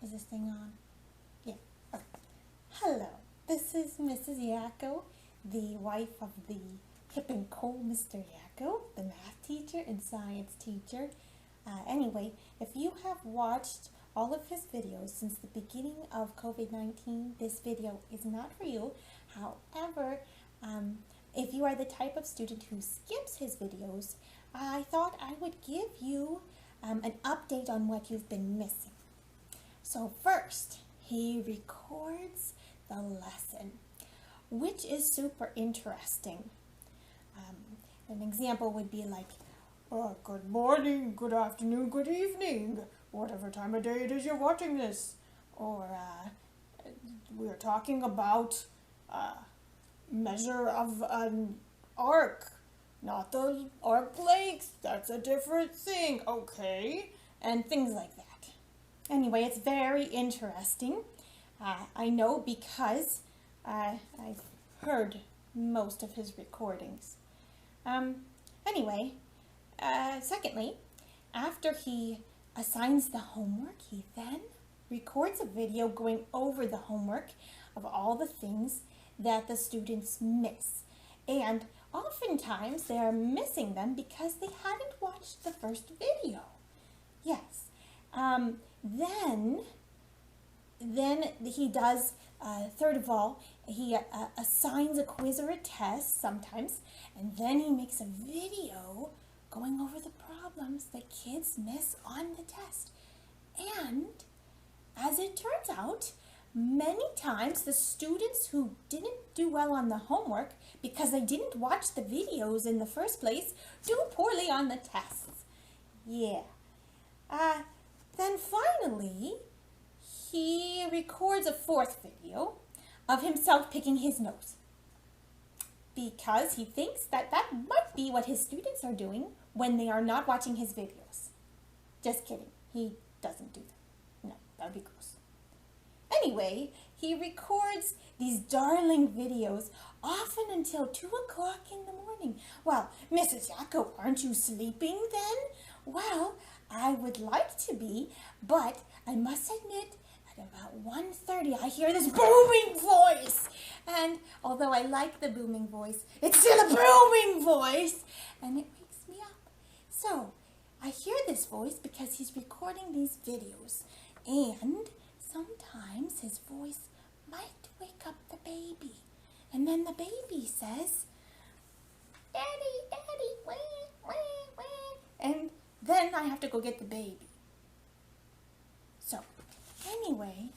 Is this thing on? Yeah. Okay. Hello, this is Mrs. Yakko, the wife of the hip and cool Mr. Yakko, the math teacher and science teacher. Anyway, if you have watched all of his videos since the beginning of COVID-19, this video is not for you. However, if you are the type of student who skips his videos, I thought I would give you an update on what you've been missing. So first, he records the lesson, which is super interesting. An example would be like, oh, good morning, good afternoon, good evening, whatever time of day it is you're watching this. Or we're talking about measure of an arc, not the arc length, that's a different thing, okay? And things like that. Anyway, it's very interesting. I know because I've heard most of his recordings. Secondly, after he assigns the homework, he then records a video going over the homework of all the things that the students miss. And oftentimes they are missing them because they hadn't watched the first video. Yes. Then he does, third of all, he assigns a quiz or a test sometimes, and then he makes a video going over the problems that kids miss on the test. And as it turns out, many times the students who didn't do well on the homework because they didn't watch the videos in the first place do poorly on the tests. Yeah. Then finally, he records a fourth video of himself picking his nose because he thinks that that might be what his students are doing when they are not watching his videos. Just kidding. He doesn't do that. No, that would be gross. Anyway, he records these darling videos often until 2 o'clock in the morning. Well, Mrs. Yakko, aren't you sleeping then? Well, I would like to be, but I must admit, at about 1:30, I hear this booming voice. And although I like the booming voice, it's still a booming voice, and it wakes me up. So, I hear this voice because he's recording these videos, and sometimes his voice might wake up the baby. And then the baby says, "Daddy, Daddy, wah, wah, wah." And then I have to go get the baby. So, anyway,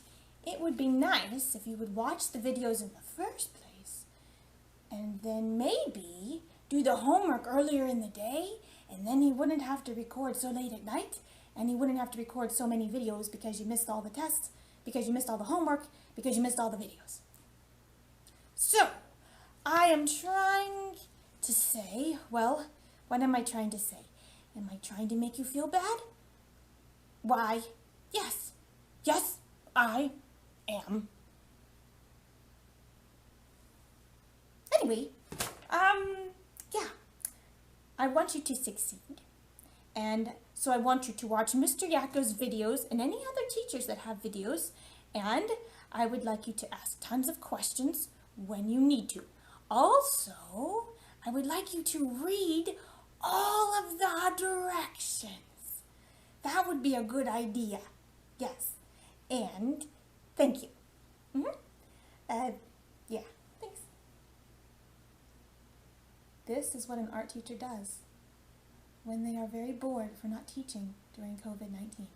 it would be nice if you would watch the videos in the first place and then maybe do the homework earlier in the day, and then you wouldn't have to record so late at night, and you wouldn't have to record so many videos because you missed all the tests, because you missed all the homework, because you missed all the videos. So, I am trying to say, well, what am I trying to say? Am I trying to make you feel bad? Why, yes. Yes, I am. Anyway, yeah. I want you to succeed. And so I want you to watch Mr. Yakko's videos and any other teachers that have videos. And I would like you to ask tons of questions when you need to. Also, I would like you to read all of the directions. That would be a good idea. Yes. And thank you. Yeah, thanks. This is what an art teacher does when they are very bored for not teaching during COVID-19.